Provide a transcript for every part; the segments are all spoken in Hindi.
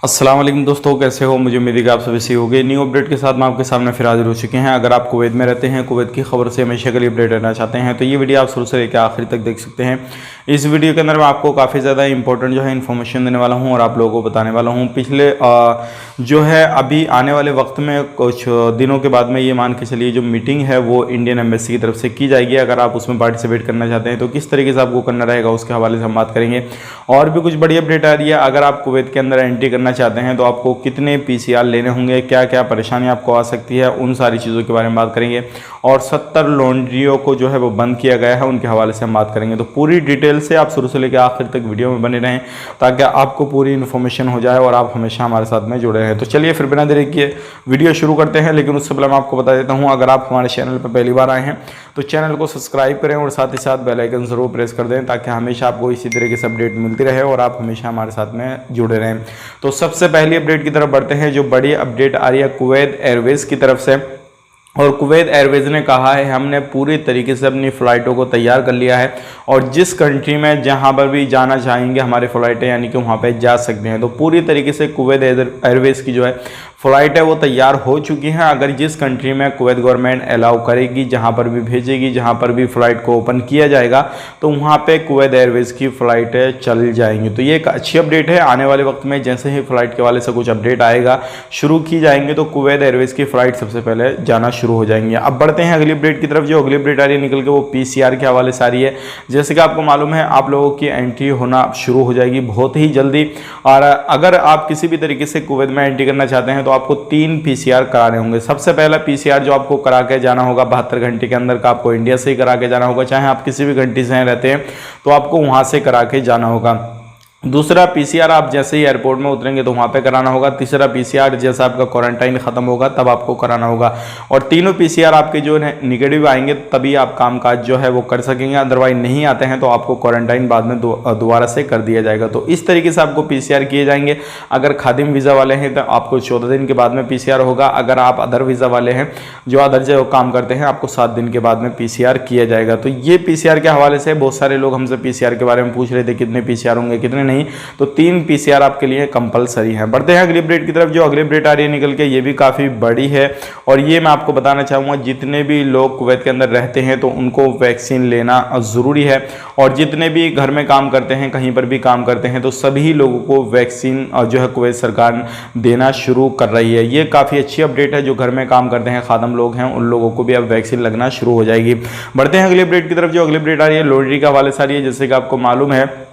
अस्सलाम वालेकुम दोस्तों, कैसे हो? मुझे उम्मीद है कि आप सभी सही हो गए। न्यू अपडेट के साथ मैं आपके सामने फिर हाजिर हो चुके हैं। अगर आप कुवैत में रहते हैं, कुवैत की खबर से हमेशा के लिए अपडेट रहना चाहते हैं तो ये वीडियो आप शुरू से लेकर आखिर तक देख सकते हैं। इस वीडियो के अंदर मैं आपको काफ़ी ज़्यादा इंपॉर्टेंट जो है इन्फॉर्मेशन देने वाला हूँ और आप लोगों को बताने वाला हूँ। पिछले जो है अभी आने वाले वक्त में कुछ दिनों के बाद में ये मान के चलिए जो मीटिंग है वो इंडियन एम्बेसी की तरफ से की जाएगी। अगर आप उसमें पार्टिसिपेट करना चाहते हैं तो किस तरीके से आपको करना रहेगा उसके हवाले से हम बात करेंगे। और भी कुछ बड़ी अपडेट आ रही है। अगर आप कुवैत के अंदर एंट्री करना चाहते हैं तो आपको कितने पीसीआर लेने होंगे, क्या क्या परेशानी आपको आ सकती है, उन सारी चीज़ों के बारे में बात करेंगे। और 70 लॉन्ड्रियों को जो है वो बंद किया गया है, उनके हवाले से हम बात करेंगे। तो पूरी डिटेल से आप शुरू से लेकर आखिर तक वीडियो में बने रहें ताकि आपको पूरी इन्फॉर्मेशन हो जाए और आप हमेशा हमारे साथ में जुड़े रहें। तो चलिए फिर बिना देरी किए वीडियो शुरू करते हैं। लेकिन उससे पहले मैं आपको बता देता हूँ, अगर आप हमारे चैनल पर पहली बार आए हैं तो चैनल को सब्सक्राइब करें और साथ ही साथ बेल आइकन ज़रूर प्रेस कर दें ताकि हमेशा आपको इसी तरीके से अपडेट मिलती रहे और आप हमेशा हमारे साथ में जुड़े रहें। तो सबसे पहली अपडेट की तरफ बढ़ते हैं। जो बड़ी अपडेट आ रही है कुवैत एयरवेज की तरफ से, और कुवैत एयरवेज ने कहा है हमने पूरी तरीके से अपनी फ़्लाइटों को तैयार कर लिया है और जिस कंट्री में जहां पर भी जाना चाहेंगे हमारे फ़्लाइटें यानी कि वहां पे जा सकते हैं। तो पूरी तरीके से कुवैत एयरवेज की जो है फ़्लाइट है वो तैयार हो चुकी हैं। अगर जिस कंट्री में कुवैत गवर्नमेंट अलाउ करेगी, जहां पर भी भेजेगी, जहां पर भी फ़्लाइट को ओपन किया जाएगा तो वहां पे कुवैत एयरवेज की फ़्लाइटें चल जाएंगी। तो ये एक अच्छी अपडेट है। आने वाले वक्त में जैसे ही फ़्लाइट के वाले से कुछ अपडेट आएगा, शुरू की जाएंगे तो कुवैत एयरवेज की फ़्लाइट सबसे पहले जाना शुरू हो जाएंगे। अब बढ़ते हैं अगली अपडेट की तरफ। जो अगली अपडेट आ रही है निकल के वो पीसीआर के हवाले से आ रही है। जैसे कि आपको मालूम है आप लोगों की एंट्री होना शुरू हो जाएगी बहुत ही जल्दी। और अगर आप किसी भी तरीके से कुवैत में एंट्री करना चाहते हैं तो आपको 3 पीसीआर कराने होंगे। सबसे पहला पीसीआर जो आपको करा के जाना होगा 72 घंटे के अंदर का, आपको इंडिया से ही करा के जाना होगा। चाहे आप किसी भी कंट्री से रहते हैं तो आपको वहां से करा के जाना होगा। दूसरा पीसीआर आप जैसे ही एयरपोर्ट में उतरेंगे तो वहाँ पे कराना होगा। तीसरा पीसीआर जैसा आपका क्वारंटाइन ख़त्म होगा तब आपको कराना होगा। और तीनों पीसीआर आपके जो है निगेटिव आएंगे तभी आप कामकाज जो है वो कर सकेंगे, अदरवाइज नहीं आते हैं तो आपको क्वारंटाइन बाद में दोबारा से कर दिया जाएगा। तो इस तरीके से आपको पीसीआर किए जाएंगे। अगर खादिम वीज़ा वाले हैं तो आपको 14 दिन के बाद में पीसीआर होगा। अगर आप अदर वीज़ा वाले हैं जो अदर जो काम करते हैं आपको 7 दिन के बाद में पीसीआर किया जाएगा। तो ये पीसीआर के हवाले से बहुत सारे लोग हमसे पीसीआर के बारे में पूछ रहे थे, कितने पीसीआर होंगे कितने नहीं। तो 3 पीसीआर आपके लिए कंपलसरी है। बढ़ते हैं अगली अपडेट की तरफ। जो अगली अपडेट आ रही है निकल के ये भी काफ़ी बड़ी है और ये मैं आपको बताना चाहूँगा जितने भी लोग कुवैत के अंदर रहते हैं तो उनको वैक्सीन लेना ज़रूरी है। और जितने भी घर में काम करते हैं, कहीं पर भी काम करते हैं तो सभी लोगों को वैक्सीन जो है कुवैत सरकार देना शुरू कर रही है। ये काफ़ी अच्छी अपडेट है। जो घर में काम करते हैं, खादम लोग हैं, उन लोगों को भी अब वैक्सीन लगना शुरू हो जाएगी। बढ़ते हैं अगली अपडेट की तरफ। जो अगली अपडेट आ रही है लॉन्ड्री के हवाले से आ रही है। जैसे कि आपको मालूम है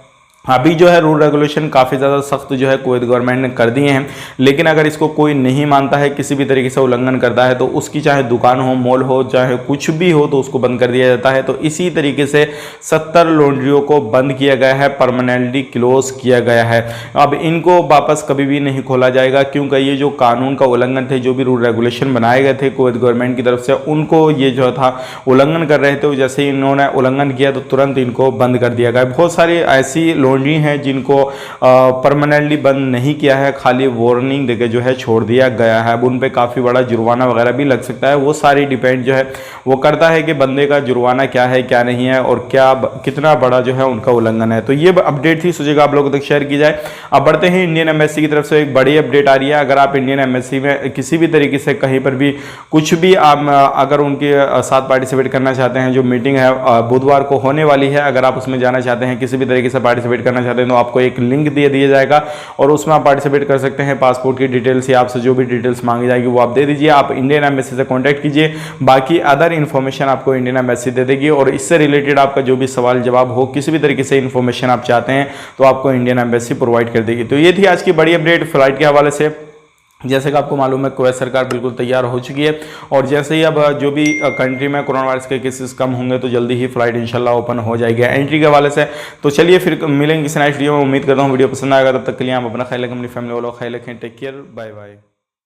अभी जो है रूल रेगुलेशन काफ़ी ज़्यादा सख्त जो है कुवैत गवर्नमेंट ने कर दिए हैं। लेकिन अगर इसको कोई नहीं मानता है, किसी भी तरीके से उल्लंघन करता है तो उसकी चाहे दुकान हो, मॉल हो, चाहे कुछ भी हो तो उसको बंद कर दिया जाता है। तो इसी तरीके से 70 लॉन्ड्रियों को बंद किया गया है, परमानेंटली क्लोज किया गया है। अब इनको वापस कभी भी नहीं खोला जाएगा क्योंकि ये जो कानून का उल्लंघन थे, जो भी रूल रेगुलेशन बनाए गए थे कुवैत गवर्नमेंट की तरफ से, उनको ये जो था उल्लंघन कर रहे थे। जैसे ही इन्होंने उल्लंघन किया तो तुरंत इनको बंद कर दिया गया। बहुत सारी ऐसी हैं जिनको परमानेंटली बंद नहीं किया है, खाली वार्निंग देके जो है छोड़ दिया गया है। अब उन पे काफ़ी बड़ा जुर्माना वगैरह भी लग सकता है। वो सारी डिपेंड जो है वो करता है कि बंदे का जुर्माना क्या है क्या नहीं है और क्या कितना बड़ा जो है उनका उल्लंघन है। तो ये अपडेट थी, सोचेगा आप लोगों तक शेयर की जाए। अब बढ़ते हैं इंडियन एम्बेसी की तरफ से एक बड़ी अपडेट आ रही है। अगर आप इंडियन एम्बेसी में किसी भी तरीके से कहीं पर भी कुछ भी आप अगर उनके साथ पार्टिसिपेट करना चाहते हैं, जो मीटिंग है बुधवार को होने वाली है, अगर आप उसमें जाना चाहते हैं, किसी भी तरीके से पार्टिसिपेट करना चाहते हैं तो आपको एक लिंक दिया जाएगा और उसमें आप पार्टिसिपेट कर सकते हैं। पासपोर्ट की डिटेल्स या आपसे जो भी डिटेल्स मांगी जाएगी वो आप दे दीजिए। आप इंडियन एम्बेसी से कांटेक्ट कीजिए, बाकी अदर इन्फॉर्मेशन आपको इंडियन एम्बेसी दे देगी। और इससे रिलेटेड आपका जो भी सवाल जवाब हो, किसी भी तरीके से इन्फॉर्मेशन आप चाहते हैं तो आपको इंडियन एम्बेसी प्रोवाइड कर देगी। तो ये थी आज की बड़ी अपडेट फ्लाइट के हवाले से। जैसे कि आपको मालूम है कुवैत सरकार बिल्कुल तैयार हो चुकी है और जैसे ही अब जो भी कंट्री में कोरोना वायरस के केसेस कम होंगे तो जल्दी ही फ्लाइट इंशाल्लाह ओपन हो जाएगी एंट्री के हवाले से। तो चलिए फिर मिलेंगे किसी नेक्स्ट वीडियो में। उम्मीद करता हूँ वीडियो पसंद आएगा। तब तक के लिए आप अपना ख्याल रखें, अपनी फैमिली वालों का ख्याल रखें। Take care, bye bye.